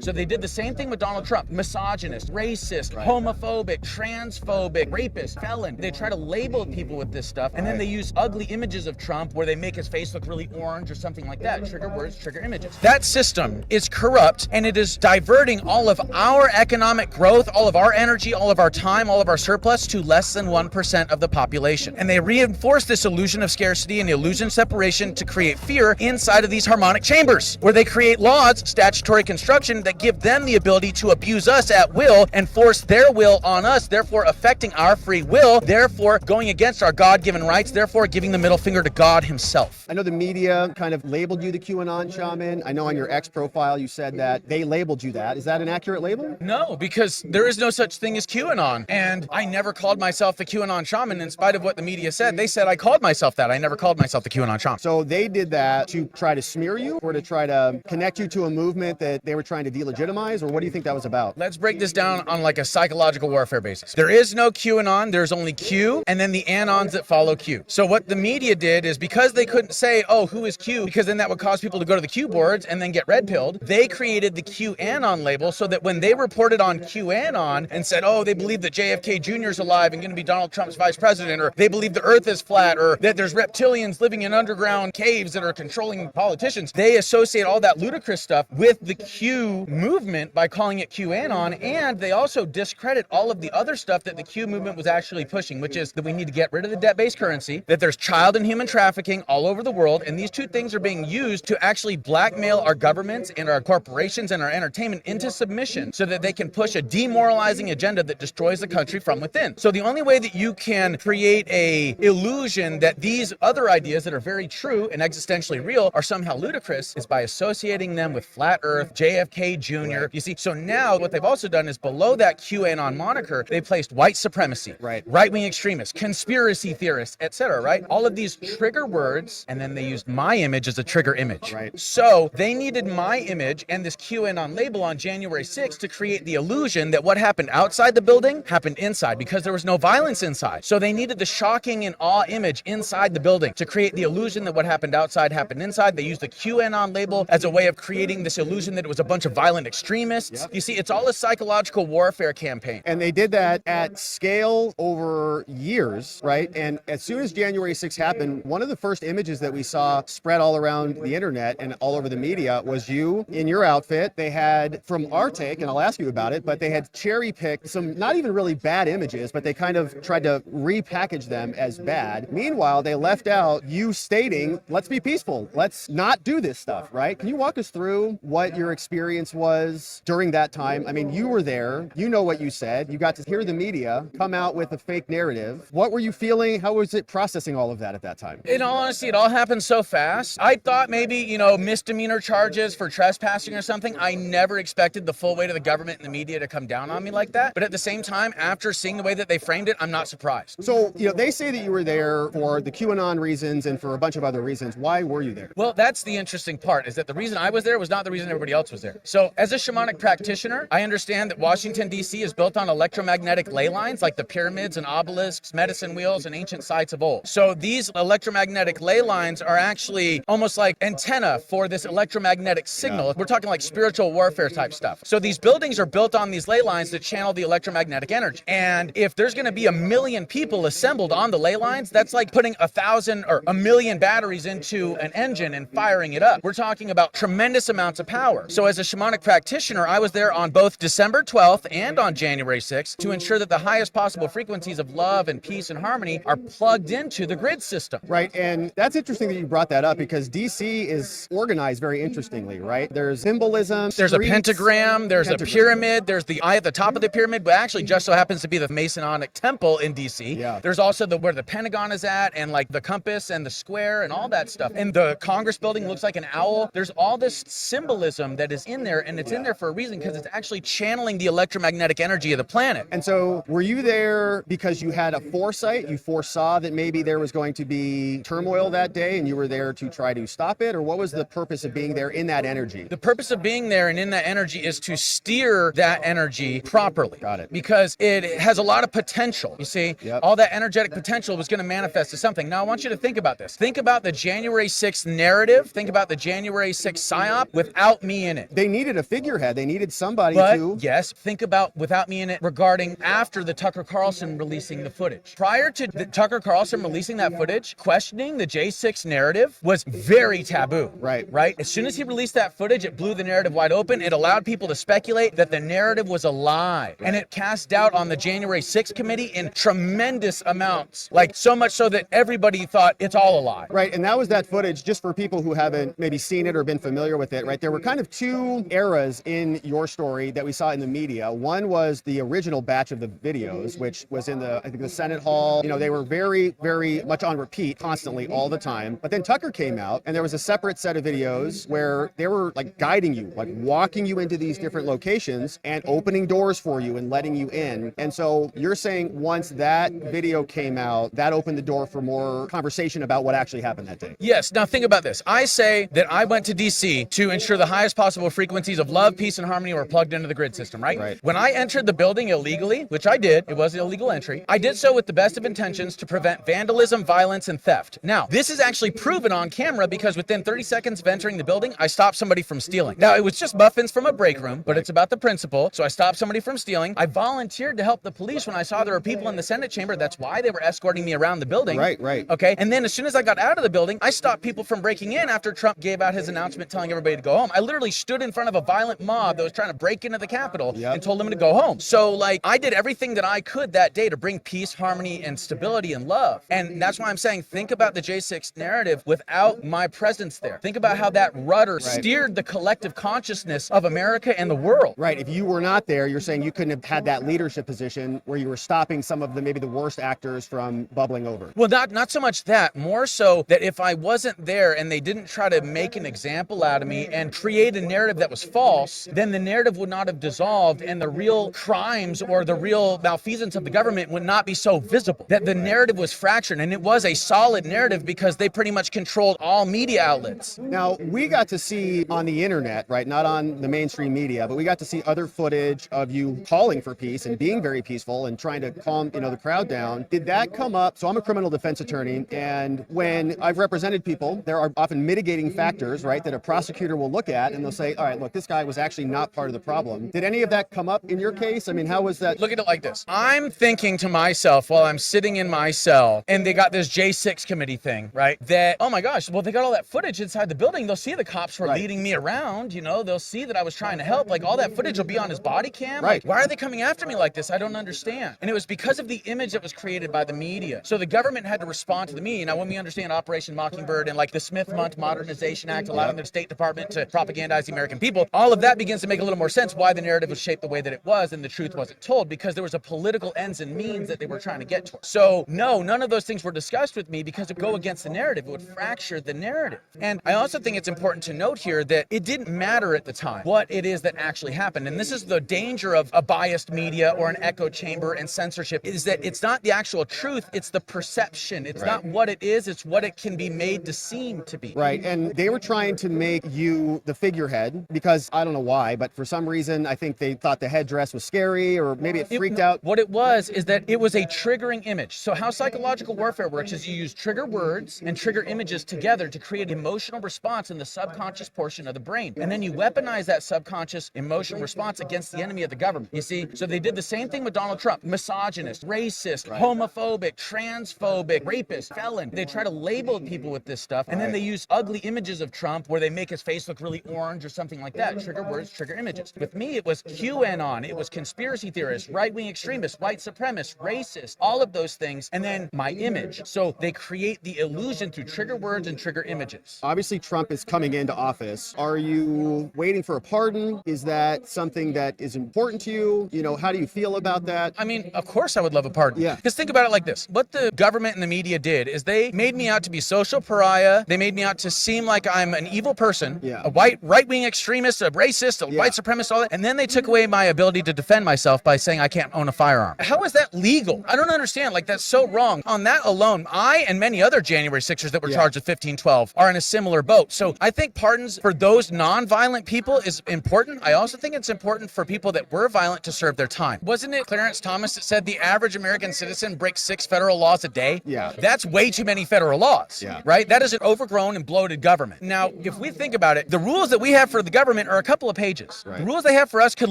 So they did the same thing with Donald Trump. Misogynist, racist, homophobic, transphobic, rapist, felon. They try to label people with this stuff, and then they use ugly images of Trump where they make his face look really orange or something like that. Trigger words, trigger images. That system is corrupt, and it is diverting all of our economic growth, all of our energy, all of our time, all of our surplus to less than 1% of the population. And they reinforce this illusion of scarcity and the illusion of separation to create fear inside of these harmonic chambers, where they create laws, statutory construction, that give them the ability to abuse us at will and force their will on us, therefore affecting our free will, therefore going against our God-given rights, therefore giving the middle finger to God himself. I know the media kind of labeled you the QAnon shaman. I know on your X profile you said that they labeled you that. Is that an accurate label? No, because there is no such thing as QAnon. And I never called myself the QAnon shaman in spite of what the media said. They said I called myself that. I never called myself the QAnon shaman. So they did that to try to smear you or to try to connect you to a movement that they were trying to delegitimize? Or what do you think that was about? Let's break this down on like a psychological warfare basis. There is no QAnon. There's only Q and then the anons that follow Q. So what the media did is, because they couldn't say, oh, who is Q? Because then that would cause people to go to the Q boards and then get red pilled. They created the QAnon label so that when they reported on QAnon and said, oh, they believe that JFK Jr. is alive and going to be Donald Trump's vice president, or they believe the earth is flat, or that there's reptilians living in underground caves that are controlling politicians, they associate all that ludicrous stuff with the Q movement by calling it QAnon, and they also discredit all of the other stuff that the Q movement was actually pushing, which is that we need to get rid of the debt-based currency, that there's child and human trafficking all over the world, and these two things are being used to actually blackmail our governments and our corporations and our entertainment into submission so that they can push a demoralizing agenda that destroys the country from within. So the only way that you can create a illusion that these other ideas that are very true and existentially real are somehow ludicrous is by associating them with flat earth, JFK Jr. You see, so now what they've also done is below that QAnon moniker, they placed white supremacy, right-wing extremists, conspiracy theorists, etc., right? All of these trigger words, and then they used my image as a trigger image. So they needed my image and this QAnon label on January 6th to create the illusion that what happened outside the building happened inside, because there was no violence inside. So they needed the shocking and awe image inside the building to create the illusion that what happened outside happened inside. They used the QAnon label as a way of creating this illusion that it was a bunch of violent extremists. You see, it's all a psychological warfare campaign. And they did that at scale over years, right? And as soon as January 6th happened, one of the first images that we saw spread all around the internet and all over the media was you in your outfit. They had, from our take, and I'll ask you about it, but they had cherry picked some not even really bad images, but they kind of tried to repackage them as bad. Meanwhile, they left out you stating, let's be peaceful. Let's not do this stuff, right? Can you walk us through what your experience was during that time? I mean, you were there. You know what you said. You got to hear the media come out with a fake narrative. What were you feeling? How was it processing all of that at that time? In all honesty, it all happened so fast. I thought maybe, misdemeanor charges for trespassing or something. I never expected the full weight of the government and the media to come down on me like that. But at the same time, after seeing the way that they framed it, I'm not surprised. So, they say that you were there for the QAnon reasons and for a bunch of other reasons. Why were you there? Well, that's the interesting part, is that the reason I was there was not the reason everybody else was there. So as a shamanic practitioner, I understand that Washington, D.C. is built on electromagnetic ley lines like the pyramids and obelisks, medicine wheels, and ancient sites of old. So these electromagnetic ley lines are actually almost like antenna for this electromagnetic signal. We're talking like spiritual warfare type stuff. So these buildings are built on these ley lines to channel the electromagnetic energy. And if there's going to be 1 million people assembled on the ley lines, that's like putting 1,000 or 1 million batteries into an engine and firing it up. We're talking about tremendous amounts of power. So as a shamanic practitioner, I was there on both December 12th and on January 6th to ensure that the highest possible frequencies of love and peace and harmony are plugged into the grid system. Right, and that's interesting that you brought that up, because DC is organized very interestingly, right? There's symbolism. There's a pentagram, there's a pyramid, there's the eye at the top of the pyramid, but actually just so happens to be the Masonic temple in DC. There's also where the Pentagon is at, and like the compass and the square and all that stuff. And the Congress building looks like an owl. There's all this symbolism that is in there, and it's in there for a reason, because it's actually channeling the electromagnetic energy of the planet. And so were you there because you had a foresight? You foresaw that maybe there was going to be turmoil that day and you were there to try to stop it? Or what was the purpose of being there in that energy? The purpose of being there and in that energy is to steer that energy properly. Got it. Because it has a lot of potential. You see, all that energetic potential was going to manifest as something. Now I want you to think about this. Think about the January 6th narrative. Think about the January 6th psyop without me in it. They needed needed a figurehead. They needed somebody But to. yes, think about without me in it regarding after the Tucker Carlson releasing the footage. Prior to the Tucker Carlson releasing that footage, questioning the J6 narrative was very taboo. Right. As soon as he released that footage, it blew the narrative wide open. It allowed people to speculate that the narrative was a lie. And it cast doubt on the January 6th committee in tremendous amounts. Like so much so that everybody thought it's all a lie. Right, and that was that footage, just for people who haven't maybe seen it or been familiar with it, right? There were kind of two eras in your story that we saw in the media. One was the original batch of the videos, which was in I think the Senate hall. You know, they were very, very much on repeat constantly all the time. But then Tucker came out and there was a separate set of videos where they were like guiding you, like walking you into these different locations and opening doors for you and letting you in. And so you're saying once that video came out, that opened the door for more conversation about what actually happened that day. Yes. Now think about this. I say that I went to DC to ensure the highest possible frequencies of love, peace, and harmony were plugged into the grid system, right? When I entered the building illegally, which I did, it was an illegal entry, I did so with the best of intentions to prevent vandalism, violence, and theft. Now, this is actually proven on camera because within 30 seconds of entering the building, I stopped somebody from stealing. Now, it was just muffins from a break room, but it's about the principle. So I stopped somebody from stealing. I volunteered to help the police when I saw there were people in the Senate chamber. That's why they were escorting me around the building. Right. Okay. And then as soon as I got out of the building, I stopped people from breaking in after Trump gave out his announcement telling everybody to go home. I literally stood in front of a violent mob that was trying to break into the Capitol and told them to go home. So like I did everything that I could that day to bring peace, harmony, and stability and love. And that's why I'm saying think about the J6 narrative without my presence there. Think about how that rudder steered the collective consciousness of America and the world. Right. If you were not there, you're saying you couldn't have had that leadership position where you were stopping some of the maybe the worst actors from bubbling over. Well, not so much that, more so that if I wasn't there and they didn't try to make an example out of me and create a narrative that was false, then the narrative would not have dissolved and the real crimes or the real malfeasance of the government would not be so visible. That the narrative was fractured, and it was a solid narrative because they pretty much controlled all media outlets. Now, we got to see on the internet, right, not on the mainstream media, but we got to see other footage of you calling for peace and being very peaceful and trying to calm, the crowd down. Did that come up? So I'm a criminal defense attorney, and when I've represented people, there are often mitigating factors, right, that a prosecutor will look at and they'll say, all right, look, this guy was actually not part of the problem. Did any of that come up in your case? I mean, how was that? Look at it like this. I'm thinking to myself while I'm sitting in my cell and they got this J6 committee thing, right? That, oh my gosh, well, they got all that footage inside the building. They'll see the cops were leading me around, they'll see that I was trying to help. Like all that footage will be on his body cam. Right. Like, why are they coming after me like this? I don't understand. And it was because of the image that was created by the media. So the government had to respond to the media. Now, when we understand Operation Mockingbird and like the Smith-Mundt Modernization Act allowing the State Department to propagandize the American people, all of that begins to make a little more sense why the narrative was shaped the way that it was and the truth wasn't told, because there was a political ends and means that they were trying to get to. So no, none of those things were discussed with me because it would go against the narrative. It would fracture the narrative. And I also think it's important to note here that it didn't matter at the time what it is that actually happened. And this is the danger of a biased media or an echo chamber and censorship, is that it's not the actual truth, it's the perception. It's not what it is, it's what it can be made to seem to be. Right. And they were trying to make you the figurehead because I don't know why, but for some reason, I think they thought the headdress was scary or maybe it freaked out. What it was is that it was a triggering image. So how psychological warfare works is you use trigger words and trigger images together to create emotional response in the subconscious portion of the brain. And then you weaponize that subconscious emotional response against the enemy of the government. You see? So they did the same thing with Donald Trump. Misogynist, racist, homophobic, transphobic, rapist, felon. They try to label people with this stuff. And then they use ugly images of Trump where they make his face look really orange or something like that. Trigger words, trigger images. With me, it was QAnon. It was conspiracy theorists, right-wing extremists, white supremacists, racist, all of those things. And then my image. So they create the illusion through trigger words and trigger images. Obviously, Trump is coming into office. Are you waiting for a pardon? Is that something that is important to you? How do you feel about that? I mean, of course I would love a pardon. Yeah. Because think about it like this. What the government and the media did is they made me out to be social pariah. They made me out to seem like I'm an evil person, a white right-wing extremist, a racist, a white supremacist, all that. And then they took away my ability to defend myself by saying I can't own a firearm. How is that legal? I don't understand. Like, that's so wrong. On that alone, I and many other January 6ers that were charged with 1512 are in a similar boat. So I think pardons for those non-violent people is important. I also think it's important for people that were violent to serve their time. Wasn't it Clarence Thomas that said the average American citizen breaks 6 federal laws a day? Yeah. That's way too many federal laws, right? That is an overgrown and bloated government. Now, if we think about it, the rules that we have for the government government are a couple of pages. Right. The rules they have for us could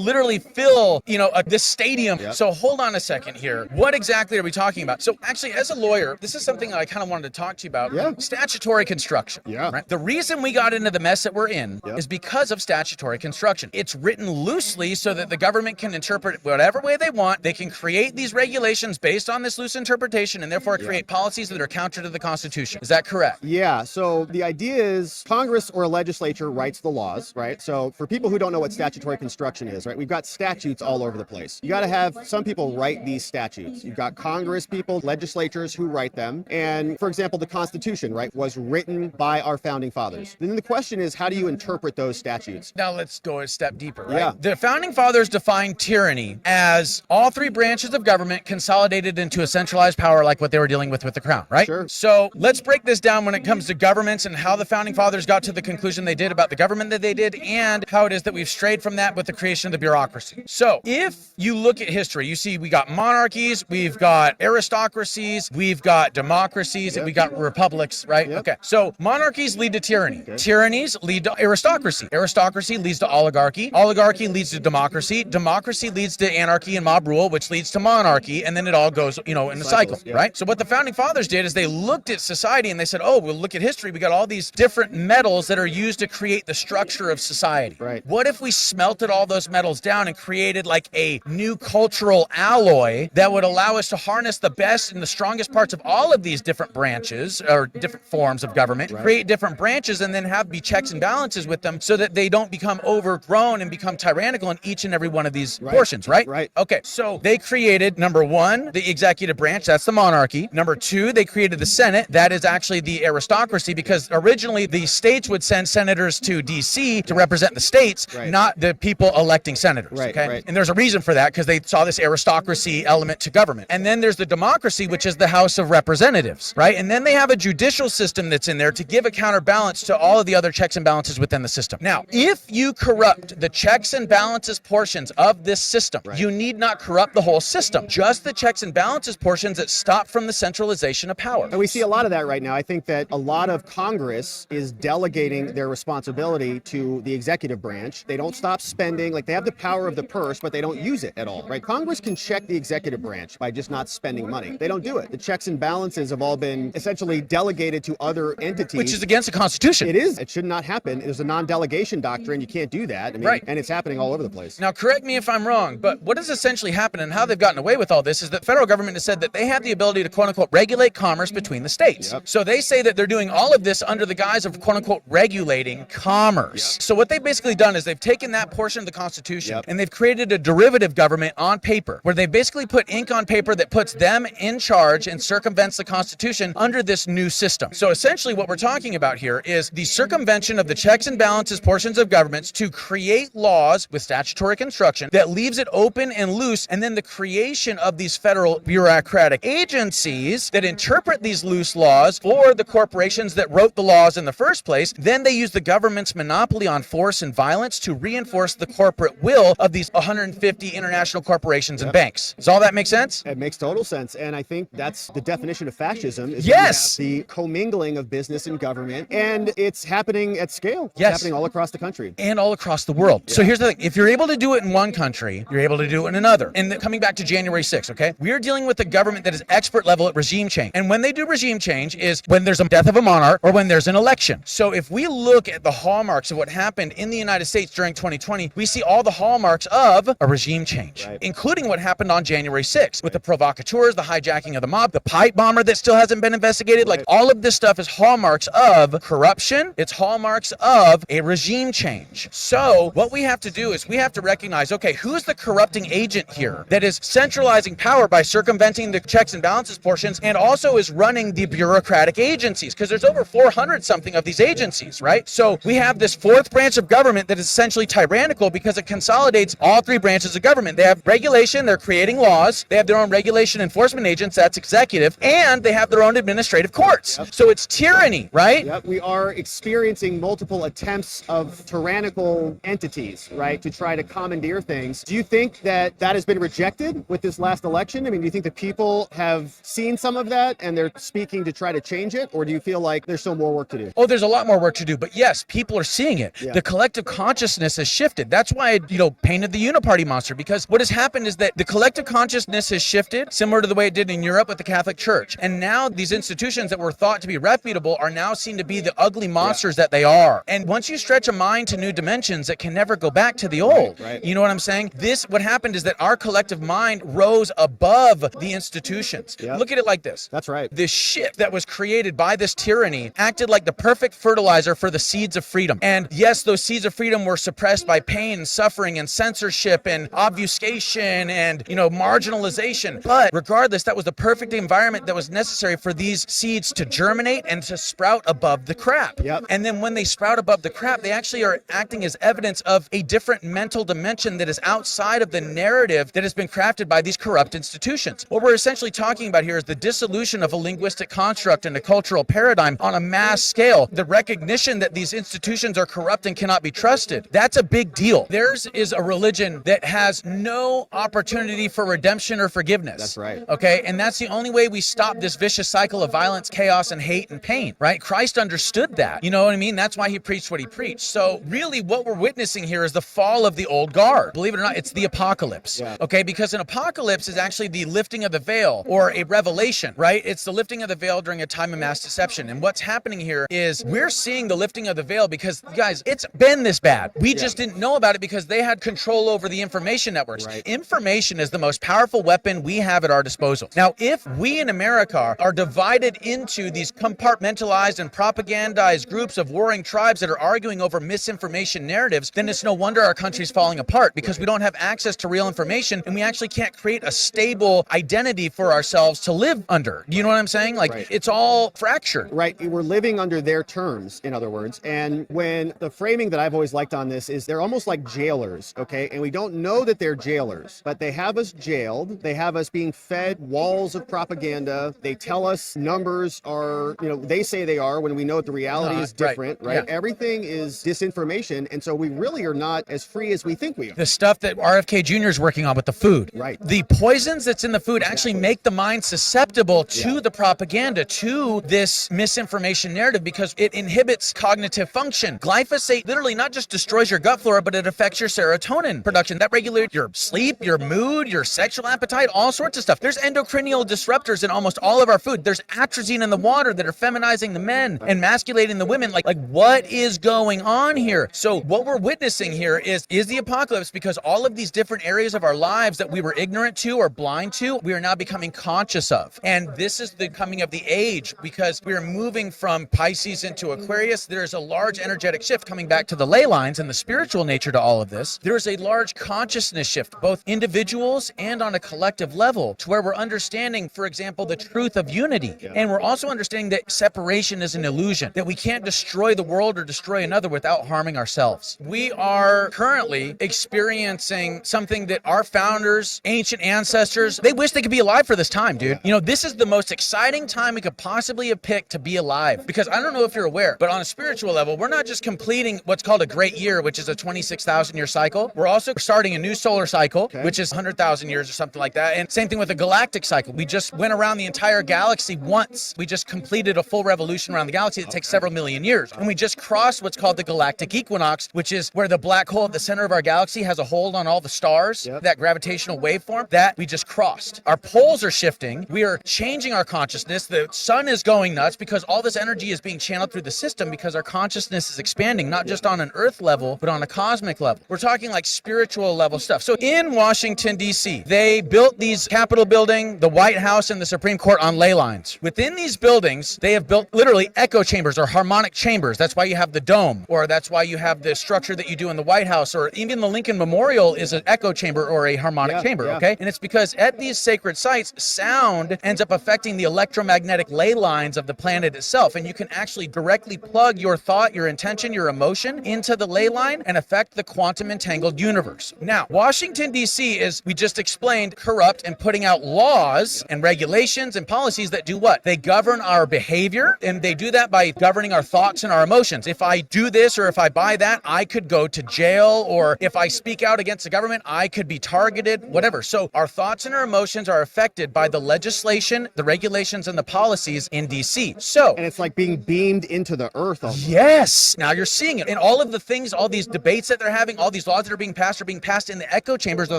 literally fill, this stadium. Yep. So hold on a second here. What exactly are we talking about? So actually, as a lawyer, this is something that I kind of wanted to talk to you about. Yeah. Statutory construction. Yeah. Right? The reason we got into the mess that we're in Yep. is because of statutory construction. It's written loosely so that the government can interpret it whatever way they want. They can create these regulations based on this loose interpretation and therefore create policies that are counter to the Constitution. Is that correct? Yeah, so the idea is Congress or a legislature writes the laws, right? So for people who don't know what statutory construction is, right, we've got statutes all over the place. You got to have some people write these statutes. You've got Congress people, legislatures who write them. And for example, the Constitution, right, was written by our founding fathers. Then the question is, how do you interpret those statutes? Now let's go a step deeper, right? Yeah. The founding fathers defined tyranny as all three branches of government consolidated into a centralized power like what they were dealing with the crown, right? Sure. So let's break this down when it comes to governments and how the founding fathers got to the conclusion they did about the government that they did and how it is that we've strayed from that with the creation of the bureaucracy. So if you look at history, you see we got monarchies, we've got aristocracies, we've got democracies, and we got republics, right? Yep. Okay. So monarchies lead to tyranny. Tyrannies lead to aristocracy. Aristocracy leads to oligarchy. Oligarchy leads to democracy. Democracy leads to anarchy and mob rule, which leads to monarchy, and then it all goes, in a cycle, yeah. right? So what the founding fathers did is they looked at society and they said, oh, well, look at history. We got all these different metals that are used to create the structure of society. Right. What if we smelted all those metals down and created like a new cultural alloy that would allow us to harness the best and the strongest parts of all of these different branches or different forms of government, Right. create different branches, and then have be checks and balances with them so that they don't become overgrown and become tyrannical in each and every one of these portions, right? Right. Okay, so they created, number one, the executive branch, that's the monarchy. Number two, they created the Senate, that is actually the aristocracy, because originally the states would send senators to DC to represent the states, Right. not the people electing senators, Right, okay? right. And there's a reason for that, because they saw this aristocracy element to government. And then there's the democracy, which is the House of Representatives, right? And then they have a judicial system that's in there to give a counterbalance to all of the other checks and balances within the system. Now, if you corrupt the checks and balances portions of this system, you need not corrupt the whole system, just the checks and balances portions that stop from the centralization of power. And we see a lot of that right now. I think that a lot of Congress is delegating their responsibility to the executive branch. They don't stop spending, like they have the power of the purse, but they don't use it at all, right? Congress can check the executive branch by just not spending money. They don't do it. The checks and balances have all been essentially delegated to other entities. Which is against the Constitution. It is. It should not happen. There's a non-delegation doctrine. You can't do that. I mean, Right. And it's happening all over the place. Now, correct me if I'm wrong, but what has essentially happened and how they've gotten away with all this is that federal government has said that they have the ability to quote-unquote regulate commerce between the states. Yep. So they say that they're doing all of this under the guise of quote-unquote regulating commerce. Yep. So what they've basically done is they've taken that portion of the Constitution Yep. and they've created a derivative government on paper where they basically put ink on paper that puts them in charge and circumvents the Constitution under this new system. So essentially what we're talking about here is the circumvention of the checks and balances portions of governments to create laws with statutory construction that leaves it open and loose, and then the creation of these federal bureaucratic agencies that interpret these loose laws for the corporations that wrote the laws in the first place. Then they use the government's monopoly on force and violence to reinforce the corporate will of these 150 international corporations and banks. Does all that make sense? It makes total sense. And I think that's the definition of fascism. Is Yes. when you have the commingling of business and government. And it's happening at scale. It's Yes. happening all across the country. And all across the world. So here's the thing. If you're able to do it in one country, you're able to do it in another. And coming back to January 6th, okay? We're dealing with a government that is expert level at regime change. And when they do regime change is when there's a death of a monarch or when there's an election. So if we look at the hallmarks of what happened in the United States during 2020, we see all the hallmarks of a regime change, Right. including what happened on January 6th with the provocateurs, the hijacking of the mob, the pipe bomber that still hasn't been investigated. Like all of this stuff is hallmarks of corruption. It's hallmarks of a regime change. So what we have to do is we have to recognize, okay, who's the corrupting agent here that is centralizing power by circumventing the checks and balances portions and also is running the bureaucratic agencies? Because there's over 400 something of these agencies, right? So we have this fourth branch of government that is essentially tyrannical because it consolidates all three branches of government. They have regulation, they're creating laws, they have their own regulation enforcement agents, that's executive, and they have their own administrative courts. Yep. So it's tyranny, right? Yep, we are experiencing multiple attempts of tyrannical entities, right, to try to commandeer things. Do you think that that has been rejected with this last election? I mean, do you think the people have seen some of that and they're speaking to try to change it? Or do you feel like there's still more work to do? Oh, there's a lot more work to do, but yes, people are seeing it. Yeah. The collective consciousness has shifted. That's why I, painted the uniparty monster, because what has happened is that the collective consciousness has shifted, similar to the way it did in Europe with the Catholic Church. And now these institutions that were thought to be reputable are now seen to be the ugly monsters that they are. And once you stretch a mind to new dimensions, it can never go back to the old. Right. You know what I'm saying? What happened is that our collective mind rose above the institutions. Yep. Look at it like this. That's right. This shit that was created by this tyranny acted like the perfect fertilizer for the seeds of freedom. And yes, those seeds of freedom were suppressed by pain and suffering and censorship and obfuscation and, marginalization. But regardless, that was the perfect environment that was necessary for these seeds to germinate and to sprout above the crap. Yep. And then when they sprout above the crap, they actually are acting as evidence of a different mental dimension that is outside of the narrative that has been crafted by these corrupt institutions. What we're essentially talking about here is the dissolution of a linguistic construct and a cultural paradigm on a mass scale. The recognition that these institutions are corrupt and cannot be trusted. That's a big deal. Theirs is a religion that has no opportunity for redemption or forgiveness. That's right. Okay? And that's the only way we stop this vicious cycle of violence, chaos, and hate and pain, right? Christ understood that. You know what I mean? That's why he preached what he preached. So really what we're witnessing here is the fall of the old guard. Believe it or not, it's the apocalypse. Yeah. Okay? Because an apocalypse is actually the lifting of the veil or a revelation, right? It's the lifting of the veil during a time of mass deception. And what's happening here is we're seeing the lifting of the veil because, guys, it's been this bad. We just didn't know about it because they had control over the information networks. Right. Information is the most powerful weapon we have at our disposal. Now, if we in America are divided into these compartmentalized and propagandized groups of warring tribes that are arguing over misinformation narratives, then it's no wonder our country's falling apart because we don't have access to real information and we actually can't create a stable identity for ourselves to live under. Do you know what I'm saying? Like, it's all fractured. Right. We're living under their terms, in other words. And when the framing that I've always liked on this is they're almost like jailers, okay? And we don't know that they're jailers, but they have us jailed. They have us being fed walls of propaganda. They tell us numbers are, they say they are when we know that the reality is different, right? Yeah. Everything is disinformation. And so we really are not as free as we think we are. The stuff that RFK Jr. is working on with the food. Right. The poisons that's in the food actually make the mind susceptible to the propaganda, to this misinformation narrative because it inhibits cognitive function. Glyphosate literally not just destroys your gut flora, but it affects your serotonin production. That regulates your sleep, your mood, your sexual appetite, all sorts of stuff. There's endocrinial disruptors in almost all of our food. There's atrazine in the water that are feminizing the men and masculating the women. Like what is going on here? So what we're witnessing here is the apocalypse because all of these different areas of our lives that we were ignorant to or blind to, we are now becoming conscious of. And this is the coming of the age because we are moving from Pisces into Aquarius. There's a large energetic shift coming back to the ley lines and the spiritual nature to all of this. There is a large consciousness shift, both individuals and on a collective level, to where we're understanding, for example, the truth of unity. And we're also understanding that separation is an illusion, that we can't destroy the world or destroy another without harming ourselves. We are currently experiencing something that our founders, ancient ancestors, they wish they could be alive for this time, dude. This is the most exciting time we could possibly have picked to be alive. Because I don't know if you're aware, but on a spiritual level, we're not just completing what's called a great year, which is a 26,000 year cycle. We're also starting a new solar cycle, which is 100,000 years or something like that. And same thing with a galactic cycle. We just went around the entire galaxy once. We just completed a full revolution around the galaxy that takes several million years. And we just crossed what's called the galactic equinox, which is where the black hole at the center of our galaxy has a hold on all the stars, that gravitational waveform, that we just crossed. Our poles are shifting. We are changing our consciousness. The sun is going nuts because all this energy is being channeled through the system because our consciousness is expanding, not just on an earth level, but on a cosmic level. We're talking like spiritual level stuff. So in Washington, D.C., they built these Capitol building, the White House, and the Supreme Court on ley lines. Within these buildings, they have built literally echo chambers or harmonic chambers. That's why you have the dome, or that's why you have the structure that you do in the White House, or even the Lincoln Memorial is an echo chamber or a harmonic chamber, okay? And it's because at these sacred sites, sound ends up affecting the electromagnetic ley lines of the planet itself, and you can actually directly plug your thought, your intention, your emotion into the ley line and affect the quantum entangled universe. Now, Washington, D.C. is, we just explained, corrupt and putting out laws and regulations and policies that do what? They govern our behavior, and they do that by governing our thoughts and our emotions. If I do this or if I buy that, I could go to jail, or if I speak out against the government, I could be targeted, whatever. So our thoughts and our emotions are affected by the legislation, the regulations, and the policies in D.C. So, and it's like being beamed into the earth. Yes, now you're seeing it. And all of the things, all these debates that they're having, all these laws that are being passed in the echo chambers or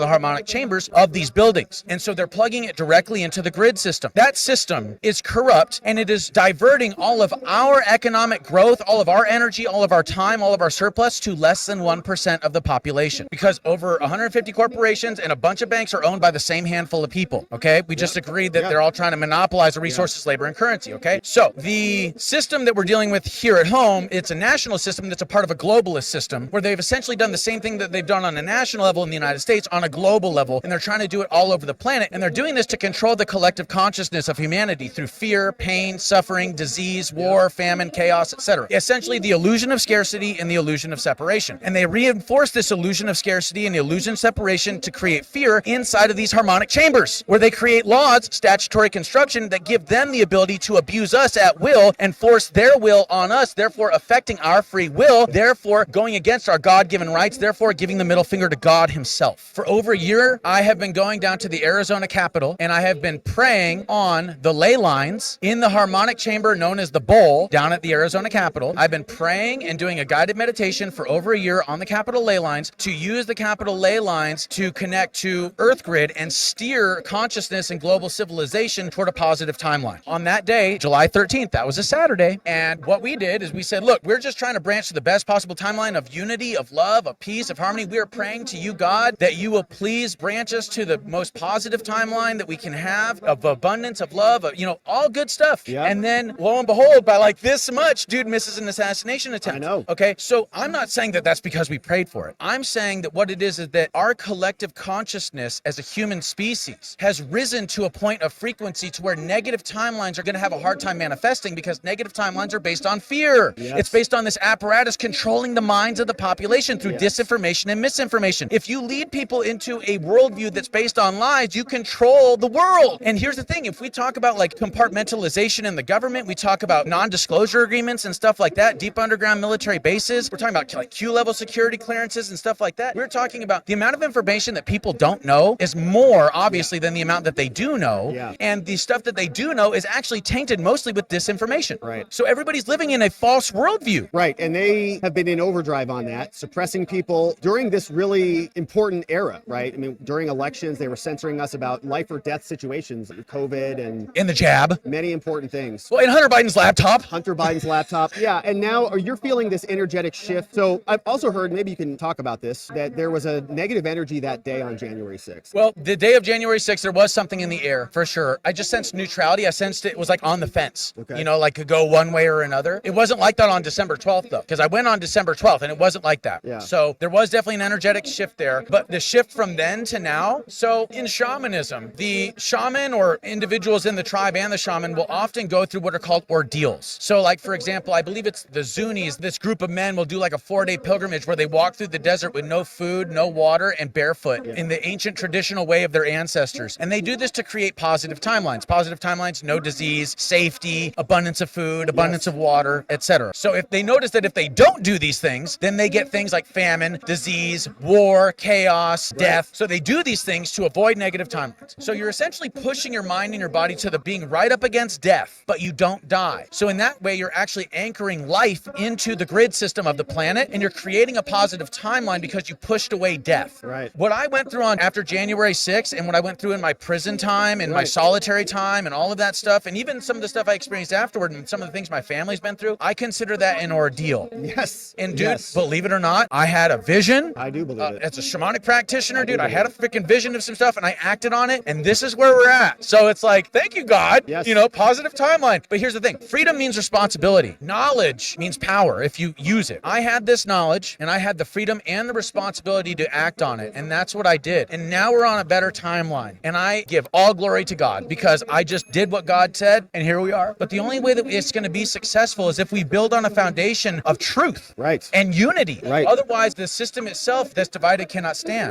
the harmonic chambers of these buildings. And so they're plugging it directly into the grid system. That system is corrupt, and it is diverting all of our economic growth, all of our energy, all of our time, all of our surplus to less than 1% of the population, because over 150 corporations and a bunch of banks are owned by the same handful of people. Okay. We just agreed that they're all trying to monopolize the resources, labor, and currency. Okay. So the system that we're dealing with here at home, it's a national system that's a part of a globalist system where they've essentially done the same thing that they've done on a national level in the United States on a global level. And they're trying to do it all over the planet. And they're doing this to control the collective consciousness of humanity through fear, pain, suffering, disease, war, famine, chaos, etc. Essentially the illusion of scarcity and the illusion of separation. And they reinforce this illusion of scarcity and the illusion of separation to create fear inside of these harmonic chambers, where they create laws, statutory construction, that give them the ability to abuse us at will and force their will on us, therefore affecting our free will, therefore going against our God-given rights, therefore giving the middle finger to God himself. For over a year, I have been going down to the Arizona Capitol, and I have been praying on the ley lines in the harmonic chamber known as the bowl down at the Arizona Capitol. I've been praying and doing a guided meditation for over a year on the Capitol ley lines to use the Capitol ley lines to connect to Earth grid and steer consciousness and global civilization toward a positive timeline. On that day, July 13th, that was a Saturday, and what we did is we said, look, we're just trying to branch to the best possible timeline of unity, of love, of peace, of harmony. We are praying to you, God, that you will please branch us to the most positive timeline that we can have, of abundance, of love, of, all good stuff. Yeah. And then, lo and behold, by like this much, dude misses an assassination attempt. I know. Okay, so I'm not saying that that's because we prayed for it. I'm saying that what it is that our collective consciousness as a human species has risen to a point of frequency to where negative timelines are going to have a hard time manifesting, because negative timelines are based on fear. Yes. It's based on this apparatus controlling the minds of the population through disinformation and misinformation. If you lead people into a worldview that's based on lies, you control the world. And here's the thing, if we talk about like compartmentalization in the government, we talk about non-disclosure agreements and stuff like that, deep underground military bases, we're talking about like Q-level security clearances and stuff like that. We're talking about the amount of information that people don't know is more obviously than the amount that they do know. Yeah. And the stuff that they do know is actually tainted mostly with disinformation. Right. So everybody's living in a false worldview. Right. And they have been in overdrive on that, suppressing people during this really important era, right? I mean, during elections, they were censoring us about life or death situations, COVID and the jab. Many important things. Well, in Hunter Biden's laptop. Yeah. And now you're feeling this energetic shift. So I've also heard, maybe you can talk about this, that there was a negative energy that day on January 6th. Well, the day of January 6th, there was something in the air for sure. I just sensed neutrality. I sensed it was like on the fence, like could go one way or another. It wasn't like that on December 12th though, because I went on December 12th and it wasn't like that. Yeah. So there was definitely an energetic shift there, but the shift from then to now. So in shamanism, the shaman or individuals in the tribe and the shaman will often go through what are called ordeals. So like, for example, I believe it's the Zunis, this group of men will do like a 4-day pilgrimage where they walk through the desert with no food, no water, and barefoot in the ancient traditional way of their ancestors. And they do this to create positive timelines. Positive timelines, no disease, safety, abundance of food, abundance of water, etc. So if they notice that if they don't do these things, then they get things like famine, disease, war, chaos, death. So they do these things to avoid negative timelines. So you're essentially pushing your mind and your body to the being right up against death, but you don't die. So in that way, you're actually anchoring life into the grid system of the planet, and you're creating a positive timeline because you pushed away death. Right. What I went through on after January 6th and what I went through in my prison time and my solitary time and all of that stuff, and even some of the stuff I experienced afterward and some of the things my family's been through, I consider that an ordeal. Yes. And dude, believe it or not, I had a vision. I do believe it. As a shamanic practitioner, dude, I had a freaking vision of some stuff and I acted on it, and this is where we're at. So it's like, thank you, God. Yes. Positive timeline. But here's the thing. Freedom means responsibility. Knowledge means power if you use it. I had this knowledge and I had the freedom and the responsibility to act on it. And that's what I did. And now we're on a better timeline. And I give all glory to God because I just did what God said and here we are. But the only way that it's going to be successful is if we build on a foundation of truth and unity. Right. Otherwise, the system itself that's divided cannot stand.